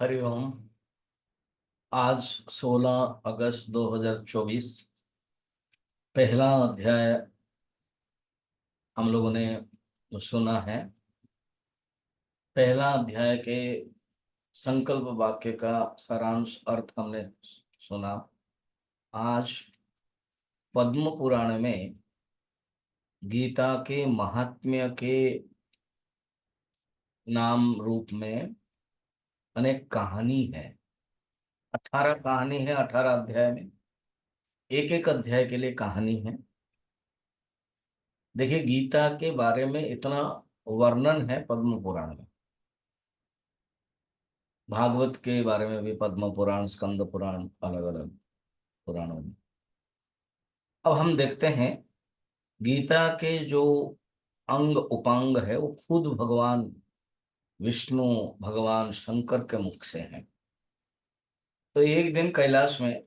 हरिओम। आज 16 अगस्त 2024 पहला अध्याय हम लोगों ने सुना है। पहला अध्याय के संकल्प वाक्य का सारांश अर्थ हमने सुना। आज पद्म पुराण में गीता के महात्म्य के नाम रूप में अनेक कहानी है। 18 कहानी है 18 अध्याय में। एक एक अध्याय के लिए कहानी है। देखिए, गीता के बारे में इतना वर्णन है पद्म पुराण में। भागवत के बारे में भी पद्म पुराण, स्कंद पुराण, अलग अलग पुराणों में। अब हम देखते हैं गीता के जो अंग उपांग है वो खुद भगवान विष्णु, भगवान शंकर के मुख से हैं। तो एक दिन कैलाश में,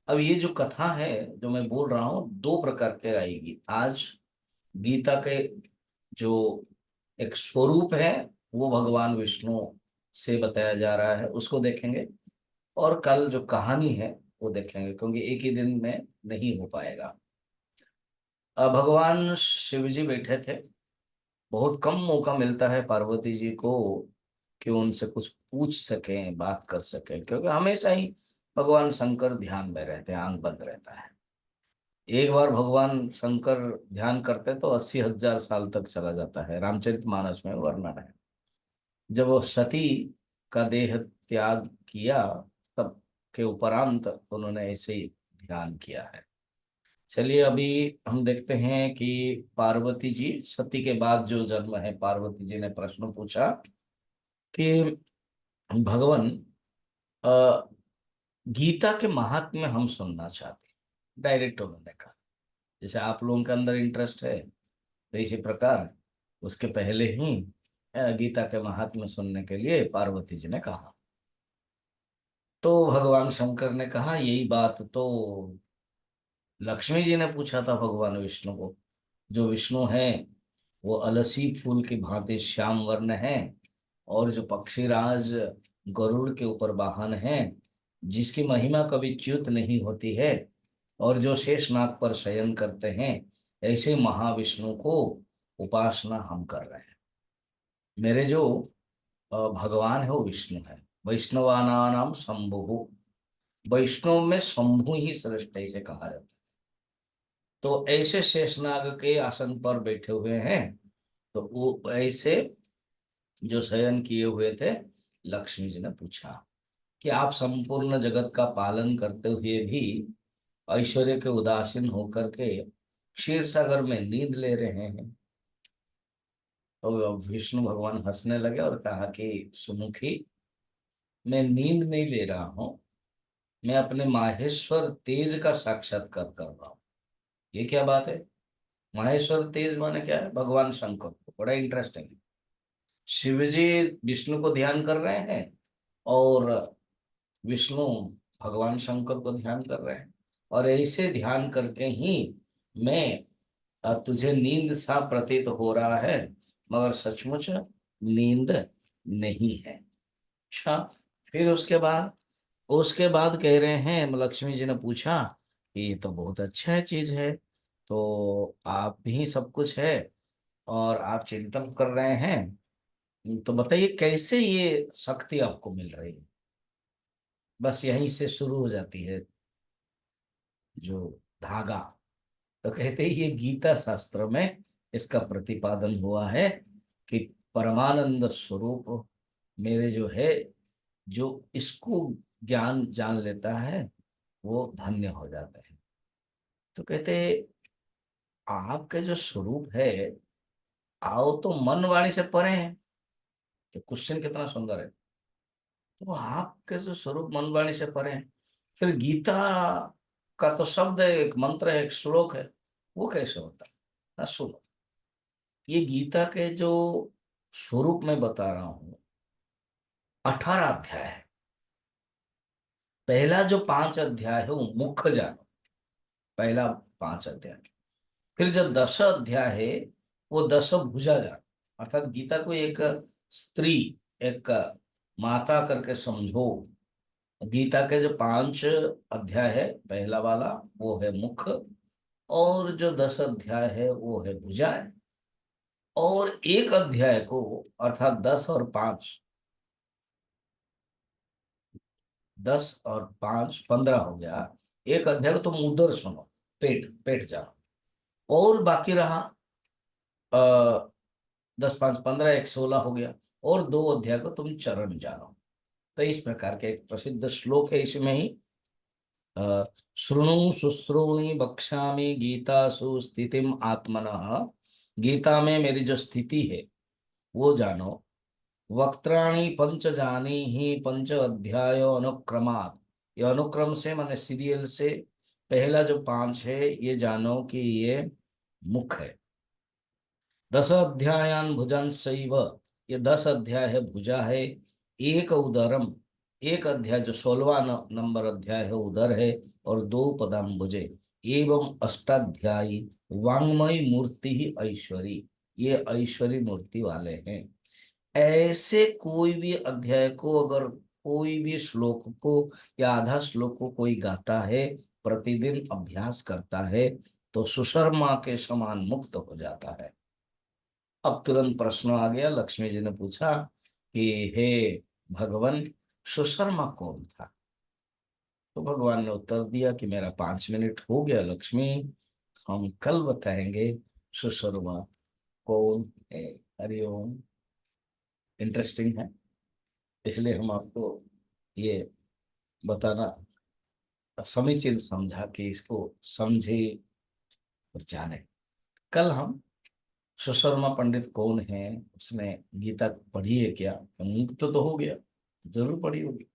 अब ये जो कथा है जो मैं बोल रहा हूँ दो प्रकार के आएगी। आज गीता के जो एक स्वरूप है वो भगवान विष्णु से बताया जा रहा है, उसको देखेंगे। और कल जो कहानी है वो देखेंगे, क्योंकि एक ही दिन में नहीं हो पाएगा। भगवान शिव जी बैठे थे। बहुत कम मौका मिलता है पार्वती जी को कि उनसे कुछ पूछ सकें, बात कर सकें, क्योंकि हमेशा ही भगवान शंकर ध्यान में रहते हैं, आंख बंद रहता है। एक बार भगवान शंकर ध्यान करते तो 80,000 साल तक चला जाता है। रामचरितमानस में वर्णन है। जब वो सती का देह त्याग किया तब के उपरांत उन्होंने ऐसे ही ध्यान किया है। चलिए, अभी हम देखते हैं कि पार्वती जी, सती के बाद जो जन्म है, पार्वती जी ने प्रश्न पूछा कि भगवान, अ, गीता के महात्म्य हम सुनना चाहते हैं। डायरेक्ट उन्होंने कहा, जैसे आप लोगों के अंदर इंटरेस्ट है तो इसी प्रकार उसके पहले ही गीता के महात्म्य सुनने के लिए पार्वती जी ने कहा। तो भगवान शंकर ने कहा, यही बात तो लक्ष्मी जी ने पूछा था भगवान विष्णु को। जो विष्णु है वो अलसी फूल की भांति श्याम वर्ण है, और जो पक्षीराज गरुड़ के ऊपर वाहन है, जिसकी महिमा कभी च्युत नहीं होती है, और जो शेषनाग पर शयन करते हैं, ऐसे महाविष्णु को उपासना हम कर रहे हैं। मेरे जो भगवान है वो विष्णु है। वैष्णवानाम शंभु, वैष्णव में शंभु ही श्रेष्ठ ऐसे कहा जाता है। तो ऐसे शेषनाग के आसन पर बैठे हुए हैं। तो वो ऐसे जो शयन किए हुए थे, लक्ष्मी जी ने पूछा कि आप संपूर्ण जगत का पालन करते हुए भी ऐश्वर्य के उदासीन होकर के क्षीर सागर में नींद ले रहे हैं। तो विष्णु भगवान हंसने लगे और कहा कि सुमुखी, मैं नींद नहीं ले रहा हूं, मैं अपने माहेश्वर तेज का साक्षात्कार कर रहा हूँ। ये क्या बात है? माहेश्वर तेज माने क्या है? भगवान शंकर को बड़ा इंटरेस्टिंग है। शिव जी विष्णु को ध्यान कर रहे हैं, और विष्णु भगवान शंकर को ध्यान कर रहे हैं। और ऐसे ध्यान करके ही मैं, तुझे नींद सा प्रतीत हो रहा है, मगर सचमुच नींद नहीं है। अच्छा, फिर उसके बाद कह रहे हैं, लक्ष्मी जी ने पूछा कि ये तो बहुत अच्छा है, चीज है, तो आप भी सब कुछ है और आप चिंतन कर रहे हैं, तो बताइए कैसे ये शक्ति आपको मिल रही है। बस यहीं से शुरू हो जाती है जो धागा। तो कहते हैं ये गीता शास्त्र में इसका प्रतिपादन हुआ है कि परमानंद स्वरूप मेरे जो है, जो इसको ज्ञान जान लेता है वो धन्य हो जाता है। तो कहते आपके जो स्वरूप है, आओ तो मन वाणी से परे है। तो क्वेश्चन कितना सुंदर है। तो आपके जो स्वरूप मन वाणी से परे है, फिर गीता का तो शब्द है, एक मंत्र है, एक श्लोक है, वो कैसे होता है? ना सुनो, ये गीता के जो स्वरूप में बता रहा हूं, 18 अध्याय है। पहला जो 5 अध्याय है वो मुख्य जानो, पहला 5 अध्याय। फिर जो 10 अध्याय है वो 10 भुजा जानो। अर्थात गीता को एक स्त्री, एक माता करके समझो। गीता के जो 5 अध्याय है, पहला वाला वो है मुख, और जो 10 अध्याय है वो है भुजाएं, और एक अध्याय को, अर्थात 10 और 5, 10 और 5 15 हो गया। एक अध्याय को तुम उदर सुनो, पेट पेट जानो, और बाकी रहा 10 5 15, एक 16 हो गया, और 2 अध्याय को तुम चरण जानो। तो इस प्रकार के एक प्रसिद्ध श्लोक है इसमें ही। अ, शृणु शुश्रूणि बक्ष्यामि गीतासु स्थितिम आत्मनः। गीता में मेरी जो स्थिति है वो जानो। वक्त्राणि पंच जानी ही पंच अध्याय अनुक्रमात्। ये अनुक्रम से माने सीरियल से पहला जो 5 है ये जानो कि ये मुख है। 10 अध्यायान भुजन शैव, ये 10 अध्याय है भुजा है। एक उदरम, एक अध्याय जो 16वां नंबर अध्याय है उदर है, और 2 पदाम्बुजे। एवं अष्टाध्यायी वांग्मयी मूर्ति ही ऐश्वरी, ये ऐश्वरी मूर्ति वाले हैं। ऐसे कोई भी अध्याय को, अगर कोई भी श्लोक को या आधा श्लोक को कोई गाता है, प्रतिदिन अभ्यास करता है, तो सुशर्मा के समान मुक्त हो जाता है। अब तुरंत प्रश्न आ गया, लक्ष्मी जी ने पूछा कि हे भगवान, सुशर्मा कौन था? तो भगवान ने उत्तर दिया कि मेरा 5 मिनट हो गया लक्ष्मी, हम कल बताएंगे सुशर्मा कौन है। हरिओम। इंटरेस्टिंग है, इसलिए हम आपको ये बताना समीचीन समझा कि इसको समझे और जाने। कल हम सुशर्मा पंडित कौन है, उसने गीता पढ़ी है क्या, मुक्त तो हो गया, जरूर पढ़ी होगी।